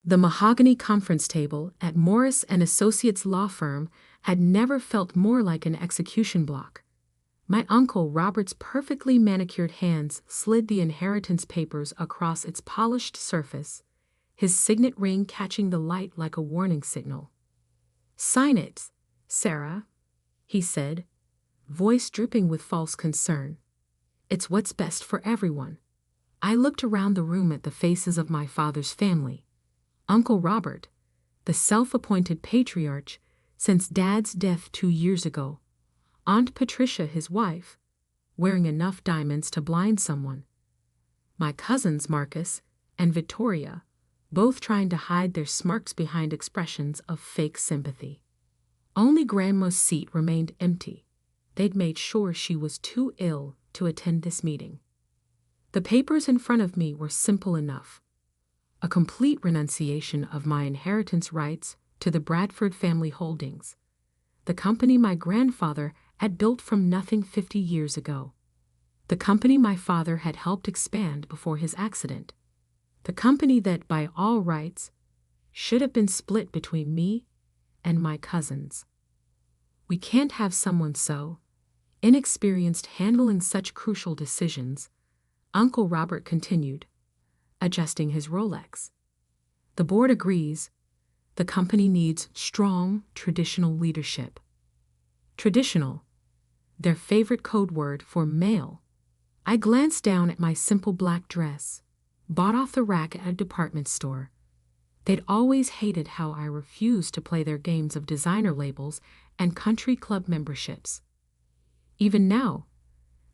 The mahogany conference table at Morris and Associates law firm had never felt more like an execution block. My Uncle Robert's perfectly manicured hands slid the inheritance papers across its polished surface, his signet ring catching the light like a warning signal. "Sign it, Sarah," he said, voice dripping with false concern. "It's what's best for everyone." I looked around the room at the faces of my father's family. Uncle Robert, the self-appointed patriarch since Dad's death 2 years ago. Aunt Patricia, his wife, wearing enough diamonds to blind someone. My cousins Marcus and Victoria, both trying to hide their smirks behind expressions of fake sympathy. Only Grandma's seat remained empty. They'd made sure she was too ill to attend this meeting. The papers in front of me were simple enough. A complete renunciation of my inheritance rights to the Bradford family holdings, the company my grandfather had built from nothing 50 years ago, the company my father had helped expand before his accident, the company that, by all rights, should have been split between me and my cousins. We can't have someone so inexperienced handling such crucial decisions, Uncle Robert continued, adjusting his Rolex. The board agrees. The company needs strong, traditional leadership. Traditional, their favorite code word for male. I glanced down at my simple black dress, bought off the rack at a department store. They'd always hated how I refused to play their games of designer labels and country club memberships. Even now,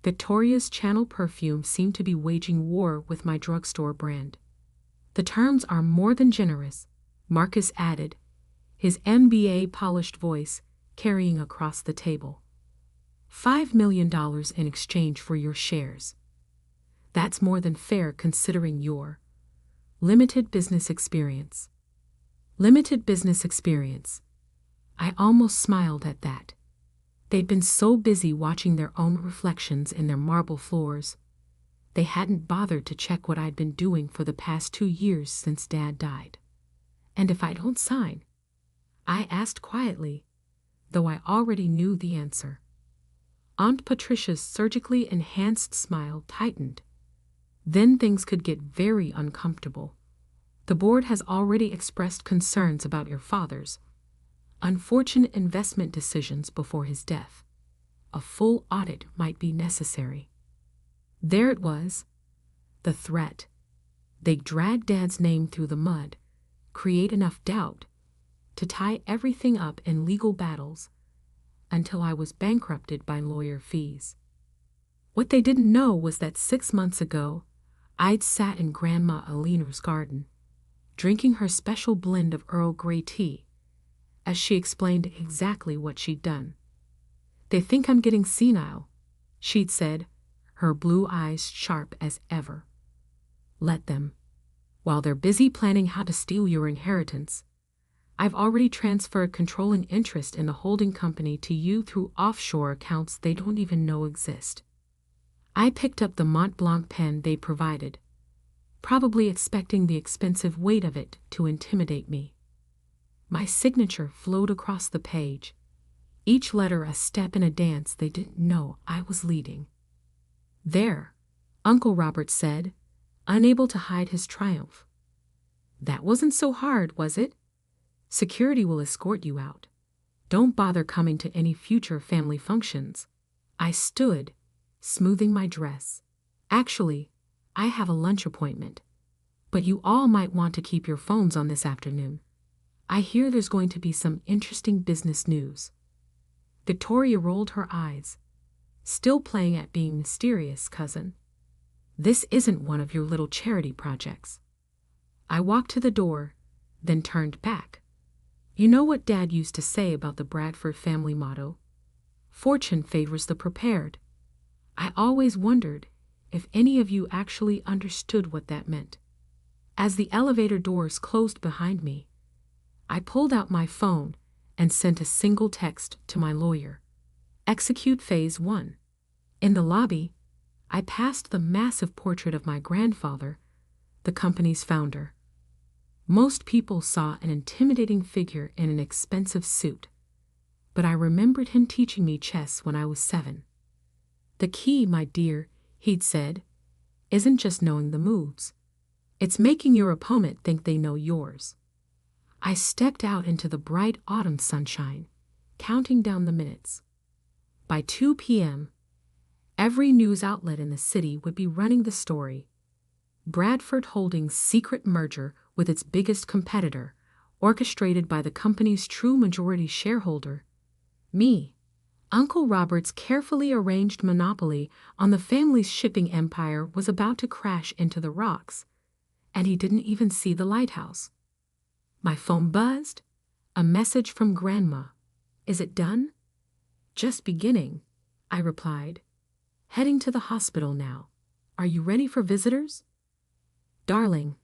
Victoria's Channel perfume seemed to be waging war with my drugstore brand. "The terms are more than generous," Marcus added, his MBA-polished voice carrying across the table. $5 million in exchange for your shares. That's more than fair considering your limited business experience. Limited business experience. I almost smiled at that. They'd been so busy watching their own reflections in their marble floors, they hadn't bothered to check what I'd been doing for the past 2 years since Dad died. "And if I don't sign?" I asked quietly, though I already knew the answer. Aunt Patricia's surgically enhanced smile tightened. "Then things could get very uncomfortable. The board has already expressed concerns about your father's unfortunate investment decisions before his death. A full audit might be necessary." There it was, the threat. They'd drag Dad's name through the mud, create enough doubt to tie everything up in legal battles until I was bankrupted by lawyer fees. What they didn't know was that 6 months ago, I'd sat in Grandma Alina's garden, drinking her special blend of Earl Grey tea, as she explained exactly what she'd done. "They think I'm getting senile," she'd said, her blue eyes sharp as ever. "Let them. While they're busy planning how to steal your inheritance, I've already transferred controlling interest in the holding company to you through offshore accounts they don't even know exist." I picked up the Mont Blanc pen they provided, probably expecting the expensive weight of it to intimidate me. My signature flowed across the page, each letter a step in a dance they didn't know I was leading. "There," Uncle Robert said, unable to hide his triumph. "That wasn't so hard, was it? Security will escort you out. Don't bother coming to any future family functions." I stood, smoothing my dress. "Actually, I have a lunch appointment. But you all might want to keep your phones on this afternoon. I hear there's going to be some interesting business news." Victoria rolled her eyes, still playing at being mysterious, "Cousin. This isn't one of your little charity projects." I walked to the door, then turned back. "You know what Dad used to say about the Bradford family motto? Fortune favors the prepared." I always wondered if any of you actually understood what that meant. As the elevator doors closed behind me, I pulled out my phone and sent a single text to my lawyer. "Execute Phase 1. In the lobby, I passed the massive portrait of my grandfather, the company's founder. Most people saw an intimidating figure in an expensive suit, but I remembered him teaching me chess when I was 7. The key, my dear, he'd said, isn't just knowing the moves. It's making your opponent think they know yours. I stepped out into the bright autumn sunshine, counting down the minutes. By 2 p.m., every news outlet in the city would be running the story. Bradford Holdings' secret merger with its biggest competitor, orchestrated by the company's true majority shareholder, me. Uncle Robert's carefully arranged monopoly on the family's shipping empire was about to crash into the rocks, and he didn't even see the lighthouse. My phone buzzed. A message from Grandma. Is it done? Just beginning, I replied. Heading to the hospital now. Are you ready for visitors? Darling,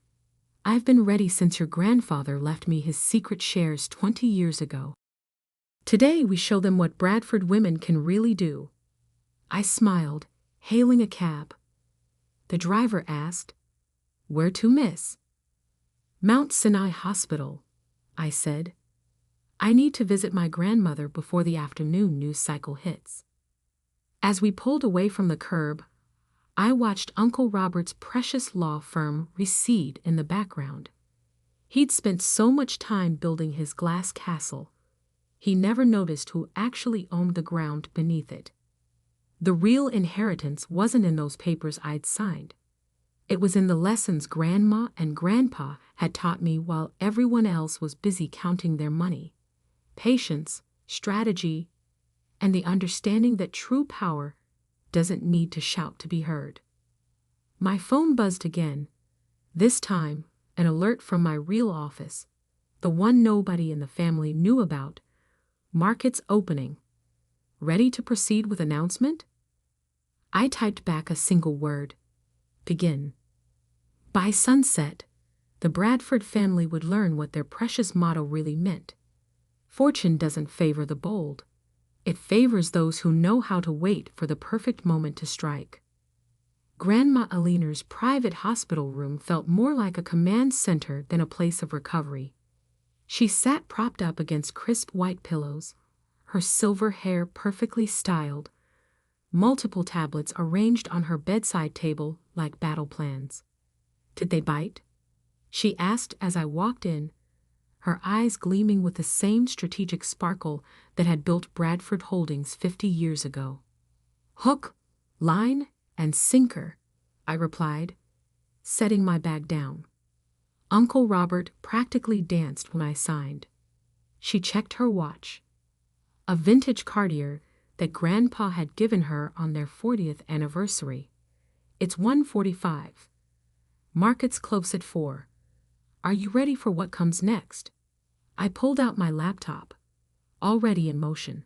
I've been ready since your grandfather left me his secret shares 20 years ago. Today we show them what Bradford women can really do. I smiled, hailing a cab. The driver asked, Where to, miss? Mount Sinai Hospital, I said. I need to visit my grandmother before the afternoon news cycle hits. As we pulled away from the curb, I watched Uncle Robert's precious law firm recede in the background. He'd spent so much time building his glass castle, he never noticed who actually owned the ground beneath it. The real inheritance wasn't in those papers I'd signed. It was in the lessons Grandma and Grandpa had taught me while everyone else was busy counting their money. Patience, strategy, and the understanding that true power doesn't need to shout to be heard. My phone buzzed again, this time an alert from my real office, the one nobody in the family knew about. Markets opening. Ready to proceed with announcement? I typed back a single word. Begin. By sunset, the Bradford family would learn what their precious motto really meant. Fortune doesn't favor the bold. It favors those who know how to wait for the perfect moment to strike. Grandma Aliner's private hospital room felt more like a command center than a place of recovery. She sat propped up against crisp white pillows, her silver hair perfectly styled, multiple tablets arranged on her bedside table like battle plans. Did they bite? She asked as I walked in, her eyes gleaming with the same strategic sparkle that had built Bradford Holdings 50 years ago. Hook, line, and sinker, I replied, setting my bag down. Uncle Robert practically danced when I signed. She checked her watch. A vintage Cartier that Grandpa had given her on their 40th anniversary. It's 1:45. Markets close at 4. Are you ready for what comes next? I pulled out my laptop, already in motion.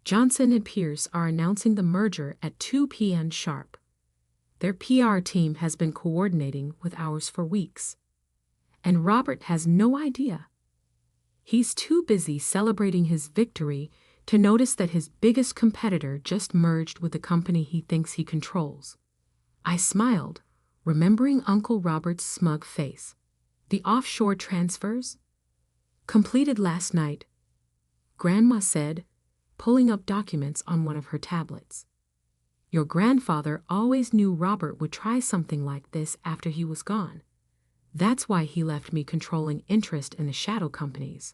Johnson & Pierce are announcing the merger at 2 p.m. sharp. Their PR team has been coordinating with ours for weeks. And Robert has no idea. He's too busy celebrating his victory to notice that his biggest competitor just merged with the company he thinks he controls. I smiled, remembering Uncle Robert's smug face. The offshore transfers? Completed last night, Grandma said, pulling up documents on one of her tablets. Your grandfather always knew Robert would try something like this after he was gone. That's why he left me controlling interest in the shadow companies,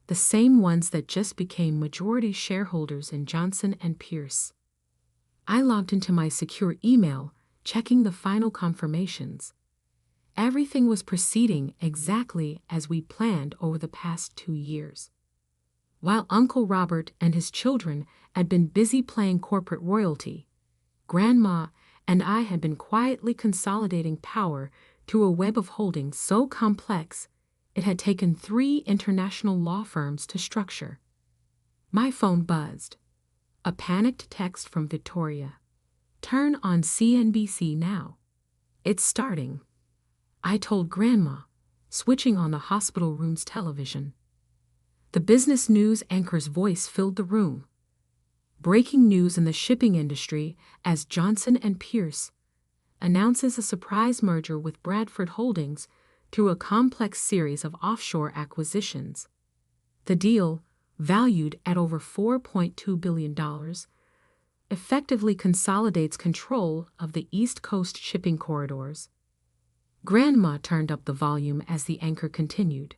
the same ones that just became majority shareholders in Johnson & Pierce. I logged into my secure email, checking the final confirmations. Everything was proceeding exactly as we planned over the past 2 years. While Uncle Robert and his children had been busy playing corporate royalty, Grandma and I had been quietly consolidating power through a web of holdings so complex it had taken 3 international law firms to structure. My phone buzzed. A panicked text from Victoria. Turn on CNBC now. It's starting. I told Grandma, switching on the hospital room's television. The business news anchor's voice filled the room. Breaking news in the shipping industry as Johnson & Pierce announces a surprise merger with Bradford Holdings through a complex series of offshore acquisitions. The deal, valued at over $4.2 billion, effectively consolidates control of the East Coast shipping corridors. Grandma turned up the volume as the anchor continued.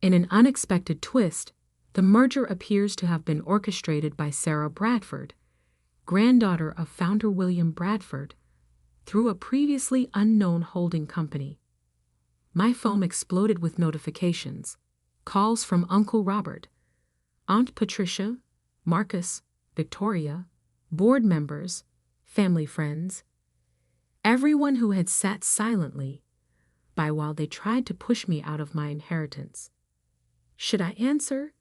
In an unexpected twist, the merger appears to have been orchestrated by Sarah Bradford, granddaughter of founder William Bradford, through a previously unknown holding company. My phone exploded with notifications, calls from Uncle Robert, Aunt Patricia, Marcus, Victoria, board members, family friends, everyone who had sat silently by while they tried to push me out of my inheritance. Should I answer?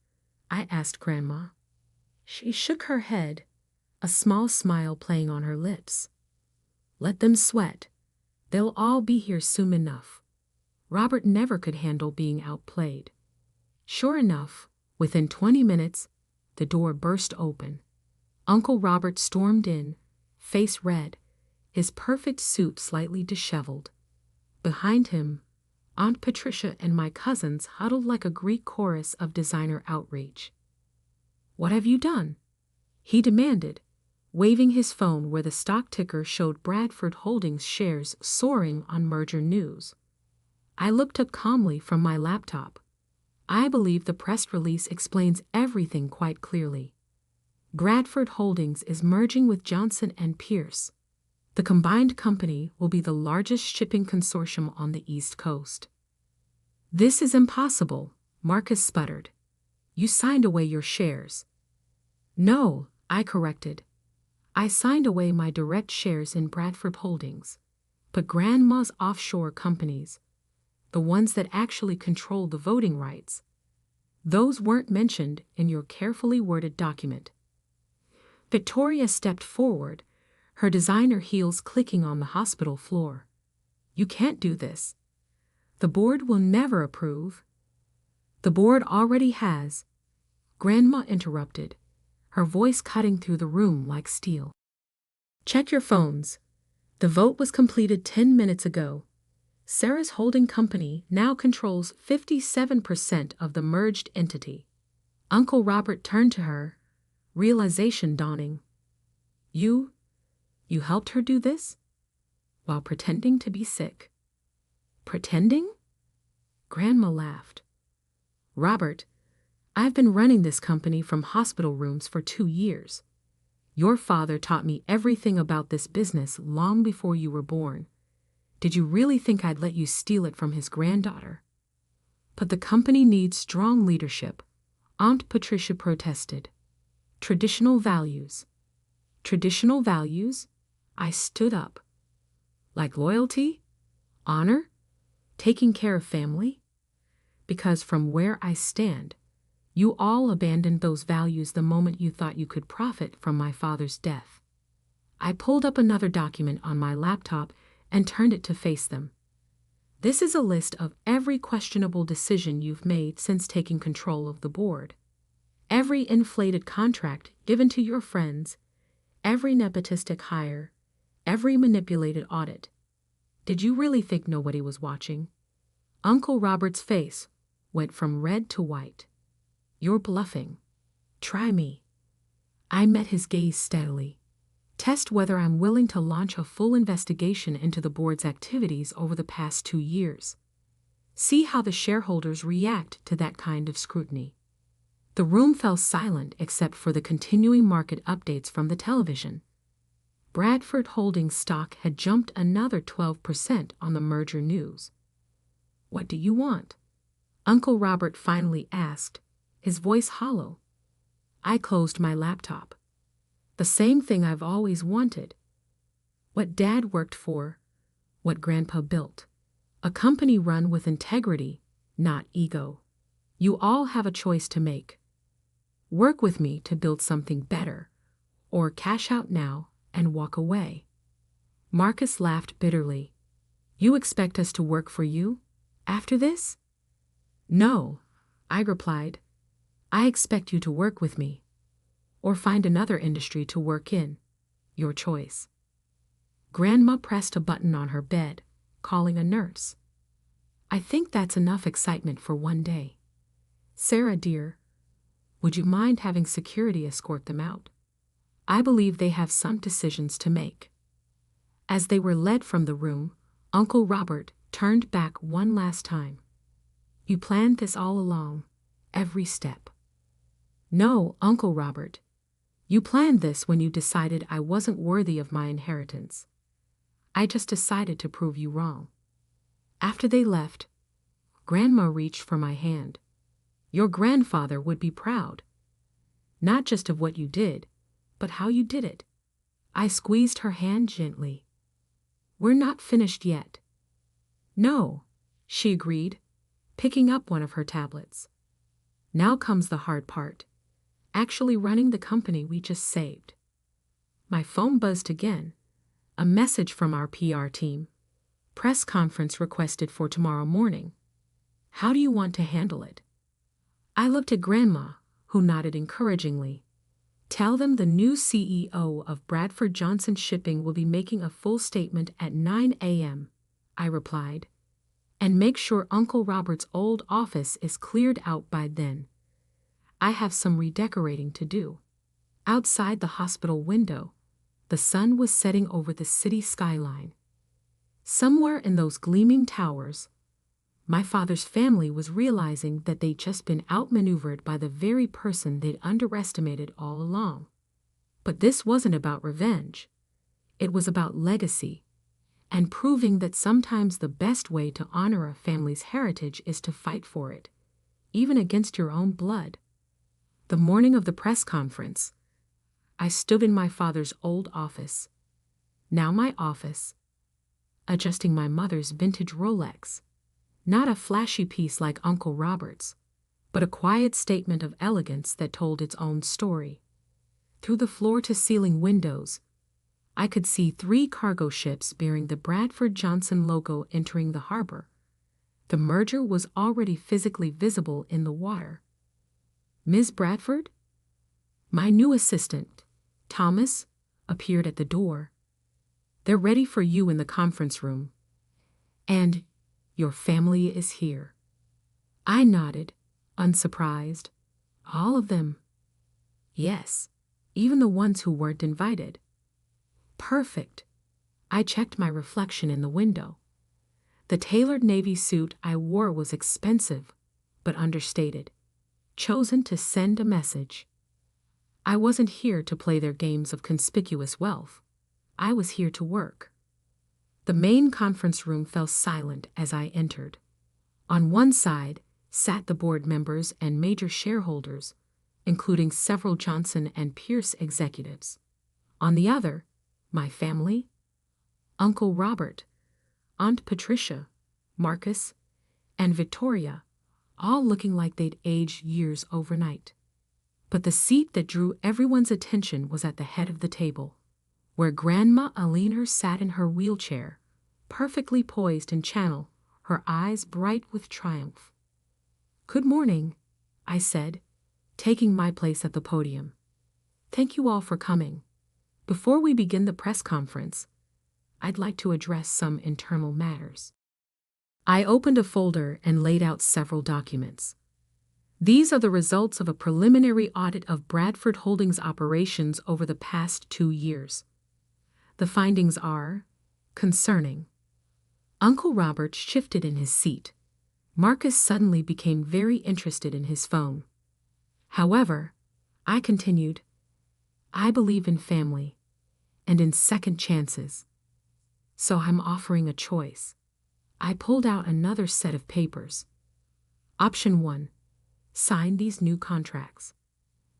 I asked Grandma. She shook her head, a small smile playing on her lips. Let them sweat. They'll all be here soon enough. Robert never could handle being outplayed. Sure enough, within 20 minutes, the door burst open. Uncle Robert stormed in, face red, his perfect suit slightly disheveled. Behind him, Aunt Patricia and my cousins huddled like a Greek chorus of designer outrage. What have you done? He demanded, waving his phone where the stock ticker showed Bradford Holdings shares soaring on merger news. I looked up calmly from my laptop. I believe the press release explains everything quite clearly. Bradford Holdings is merging with Johnson & Pierce. The combined company will be the largest shipping consortium on the East Coast. This is impossible, Marcus sputtered. You signed away your shares. No, I corrected. I signed away my direct shares in Bradford Holdings, but Grandma's offshore companies, the ones that actually control the voting rights, those weren't mentioned in your carefully worded document. Victoria stepped forward, her designer heels clicking on the hospital floor. You can't do this. The board will never approve. The board already has. Grandma interrupted, her voice cutting through the room like steel. Check your phones. The vote was completed 10 minutes ago. Sarah's holding company now controls 57% of the merged entity. Uncle Robert turned to her, realization dawning. You helped her do this? While pretending to be sick. Pretending? Grandma laughed. Robert, I've been running this company from hospital rooms for 2 years. Your father taught me everything about this business long before you were born. Did you really think I'd let you steal it from his granddaughter? But the company needs strong leadership, Aunt Patricia protested. Traditional values. Traditional values? I stood up. Like loyalty? Honor? Taking care of family? Because from where I stand, you all abandoned those values the moment you thought you could profit from my father's death. I pulled up another document on my laptop and turned it to face them. This is a list of every questionable decision you've made since taking control of the board. Every inflated contract given to your friends, every nepotistic hire, every manipulated audit. Did you really think nobody was watching? Uncle Robert's face went from red to white. You're bluffing. Try me. I met his gaze steadily. Test whether I'm willing to launch a full investigation into the board's activities over the past 2 years. See how the shareholders react to that kind of scrutiny. The room fell silent except for the continuing market updates from the television. Bradford Holdings stock had jumped another 12% on the merger news. What do you want? Uncle Robert finally asked, his voice hollow. I closed my laptop. The same thing I've always wanted. What Dad worked for, what Grandpa built. A company run with integrity, not ego. You all have a choice to make. Work with me to build something better, or cash out now and walk away. Marcus laughed bitterly. You expect us to work for you after this? No, I replied. I expect you to work with me, or find another industry to work in. Your choice. Grandma pressed a button on her bed, calling a nurse. I think that's enough excitement for one day. Sarah, dear, would you mind having security escort them out? I believe they have some decisions to make. As they were led from the room, Uncle Robert turned back one last time. You planned this all along, every step. No, Uncle Robert. You planned this when you decided I wasn't worthy of my inheritance. I just decided to prove you wrong. After they left, Grandma reached for my hand. Your grandfather would be proud. Not just of what you did, but how you did it. I squeezed her hand gently. We're not finished yet. No, she agreed, picking up one of her tablets. Now comes the hard part. Actually running the company we just saved. My phone buzzed again. A message from our PR team. Press conference requested for tomorrow morning. How do you want to handle it? I looked at Grandma, who nodded encouragingly. Tell them the new CEO of Bradford Johnson Shipping will be making a full statement at 9 a.m., I replied. And make sure Uncle Robert's old office is cleared out by then. I have some redecorating to do. Outside the hospital window, the sun was setting over the city skyline. Somewhere in those gleaming towers, my father's family was realizing that they'd just been outmaneuvered by the very person they'd underestimated all along. But this wasn't about revenge. It was about legacy, and proving that sometimes the best way to honor a family's heritage is to fight for it, even against your own blood. The morning of the press conference, I stood in my father's old office, now my office, adjusting my mother's vintage Rolex. Not a flashy piece like Uncle Robert's, but a quiet statement of elegance that told its own story. Through the floor-to-ceiling windows, I could see 3 cargo ships bearing the Bradford Johnson logo entering the harbor. The merger was already physically visible in the water. Ms. Bradford? My new assistant, Thomas, appeared at the door. They're ready for you in the conference room. And your family is here. I nodded, unsurprised. All of them? Yes, even the ones who weren't invited. Perfect. I checked my reflection in the window. The tailored navy suit I wore was expensive, but understated, chosen to send a message. I wasn't here to play their games of conspicuous wealth. I was here to work. The main conference room fell silent as I entered. On one side sat the board members and major shareholders, including several Johnson and Pierce executives. On the other, my family, Uncle Robert, Aunt Patricia, Marcus, and Victoria, all looking like they'd aged years overnight. But the seat that drew everyone's attention was at the head of the table, where Grandma Aliner sat in her wheelchair, perfectly poised in channel, her eyes bright with triumph. Good morning, I said, taking my place at the podium. Thank you all for coming. Before we begin the press conference, I'd like to address some internal matters. I opened a folder and laid out several documents. These are the results of a preliminary audit of Bradford Holdings operations over the past 2 years. The findings are concerning. Uncle Robert shifted in his seat. Marcus suddenly became very interested in his phone. However, I continued, I believe in family and in second chances. So I'm offering a choice. I pulled out another set of papers. Option 1. Sign these new contracts.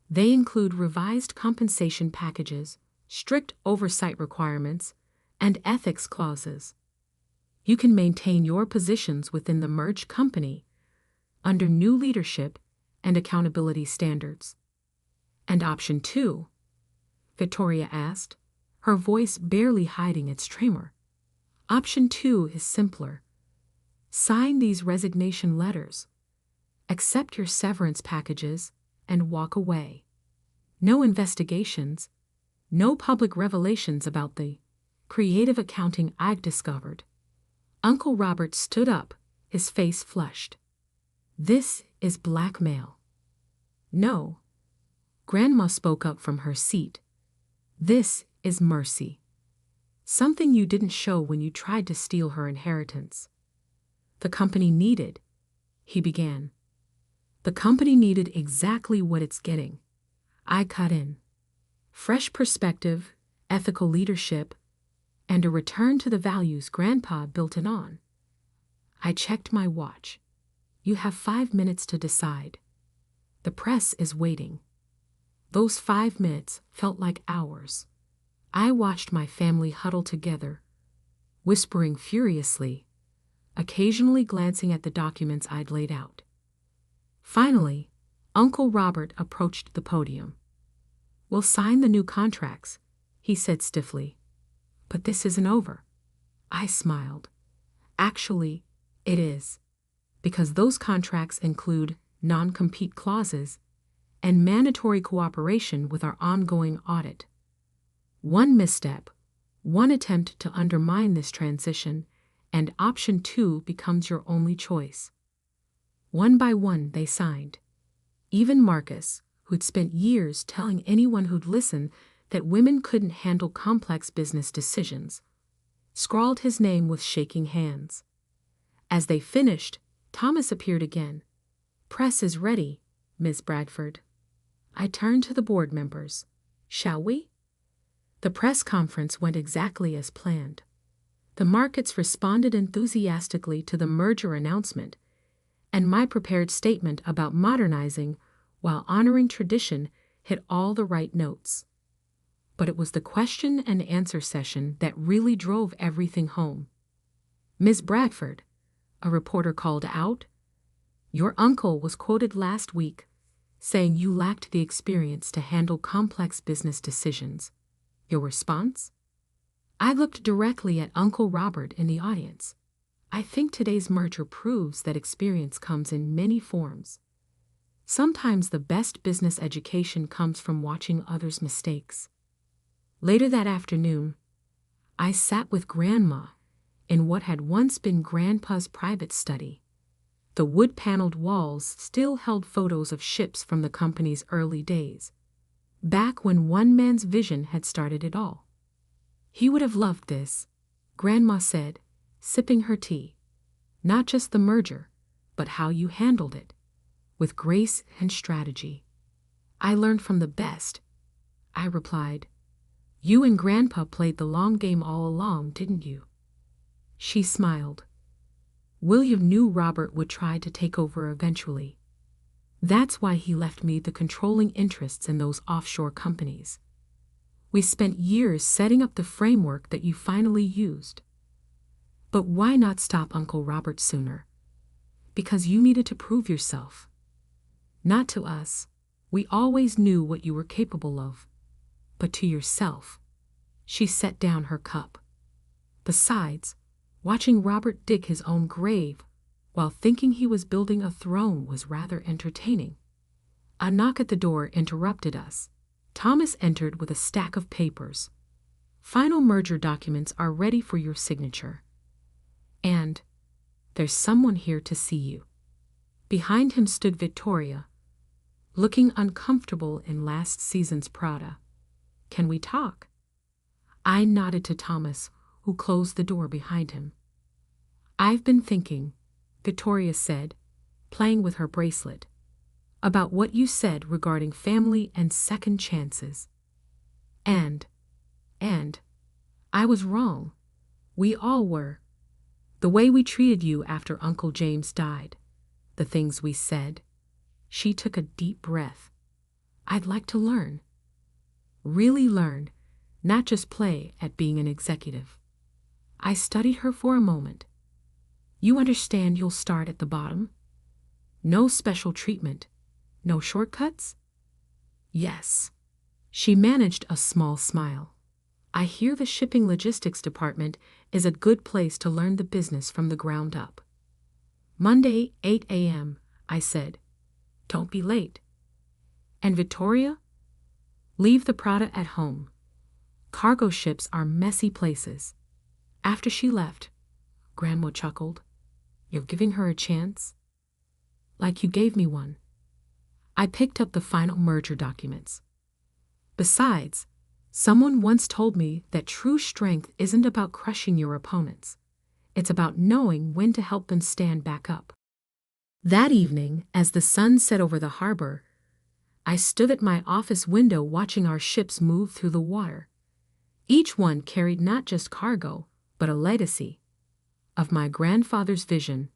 They include revised compensation packages, strict oversight requirements, and ethics clauses. You can maintain your positions within the merged company under new leadership and accountability standards. And option 2? Victoria asked, her voice barely hiding its tremor. Option 2 is simpler. Sign these resignation letters. Accept your severance packages and walk away. No investigations, no public revelations about the creative accounting I've discovered. Uncle Robert stood up, his face flushed. This is blackmail. No. Grandma spoke up from her seat. This is mercy. Something you didn't show when you tried to steal her inheritance. The company needed, he began. The company needed exactly what it's getting. I cut in. Fresh perspective, ethical leadership, and a return to the values Grandpa built it on. I checked my watch. You have 5 minutes to decide. The press is waiting. Those 5 minutes felt like hours. I watched my family huddle together, whispering furiously, occasionally glancing at the documents I'd laid out. Finally, Uncle Robert approached the podium. We'll sign the new contracts, he said stiffly. But this isn't over. I smiled. Actually, it is. Because those contracts include non-compete clauses and mandatory cooperation with our ongoing audit. One misstep, one attempt to undermine this transition, and option 2 becomes your only choice. One by one they signed. Even Marcus, who'd spent years telling anyone who'd listen that women couldn't handle complex business decisions, scrawled his name with shaking hands. As they finished, Thomas appeared again. Press is ready, Ms. Bradford. I turned to the board members. Shall we? The press conference went exactly as planned. The markets responded enthusiastically to the merger announcement, and my prepared statement about modernizing while honoring tradition hit all the right notes. But it was the question and answer session that really drove everything home. Ms. Bradford, a reporter called out, your uncle was quoted last week saying you lacked the experience to handle complex business decisions. Your response? I looked directly at Uncle Robert in the audience. I think today's merger proves that experience comes in many forms. Sometimes the best business education comes from watching others' mistakes. Later that afternoon, I sat with Grandma in what had once been Grandpa's private study. The wood-paneled walls still held photos of ships from the company's early days, back when one man's vision had started it all. He would have loved this, Grandma said, sipping her tea. Not just the merger, but how you handled it, with grace and strategy. I learned from the best, I replied. You and Grandpa played the long game all along, didn't you? She smiled. William knew Robert would try to take over eventually. That's why he left me the controlling interests in those offshore companies. We spent years setting up the framework that you finally used. But why not stop Uncle Robert sooner? Because you needed to prove yourself. Not to us. We always knew what you were capable of. But to yourself. She set down her cup. Besides, watching Robert dig his own grave while thinking he was building a throne was rather entertaining. A knock at the door interrupted us. Thomas entered with a stack of papers. Final merger documents are ready for your signature. And there's someone here to see you. Behind him stood Victoria, looking uncomfortable in last season's Prada. Can we talk? I nodded to Thomas, who closed the door behind him. I've been thinking, Victoria said, playing with her bracelet, about what you said regarding family and second chances. And I was wrong. We all were. The way we treated you after Uncle James died, the things we said. She took a deep breath. I'd like to learn. Really learn, not just play at being an executive. I studied her for a moment. You understand you'll start at the bottom? No special treatment, no shortcuts? Yes. She managed a small smile. I hear the shipping logistics department is a good place to learn the business from the ground up. Monday, 8 a.m., I said. Don't be late. And Victoria? Leave the Prada at home. Cargo ships are messy places. After she left, Grandma chuckled. You're giving her a chance? Like you gave me one. I picked up the final merger documents. Besides, someone once told me that true strength isn't about crushing your opponents. It's about knowing when to help them stand back up. That evening, as the sun set over the harbor, I stood at my office window watching our ships move through the water. Each one carried not just cargo, but a legacy of my grandfather's vision,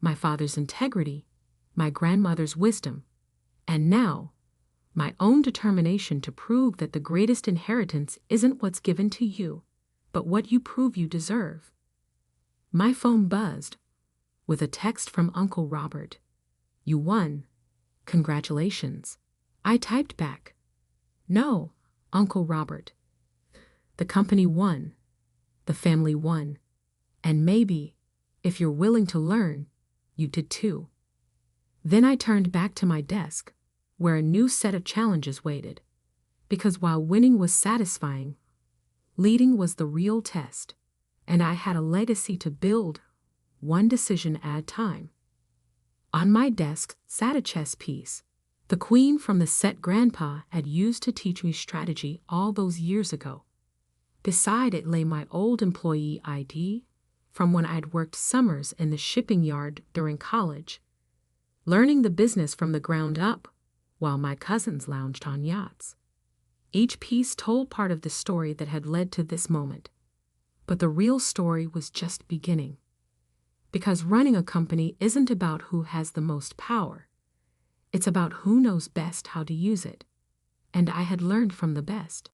my father's integrity, my grandmother's wisdom, and now, my own determination to prove that the greatest inheritance isn't what's given to you, but what you prove you deserve. My phone buzzed with a text from Uncle Robert. You won. Congratulations. I typed back. No, Uncle Robert. The company won. The family won. And maybe, if you're willing to learn, you did too. Then I turned back to my desk, where a new set of challenges waited. Because while winning was satisfying, leading was the real test, and I had a legacy to build, one decision at a time. On my desk sat a chess piece, the queen from the set Grandpa had used to teach me strategy all those years ago. Beside it lay my old employee ID from when I'd worked summers in the shipping yard during college, learning the business from the ground up while my cousins lounged on yachts. Each piece told part of the story that had led to this moment, but the real story was just beginning. Because running a company isn't about who has the most power. It's about who knows best how to use it. And I had learned from the best.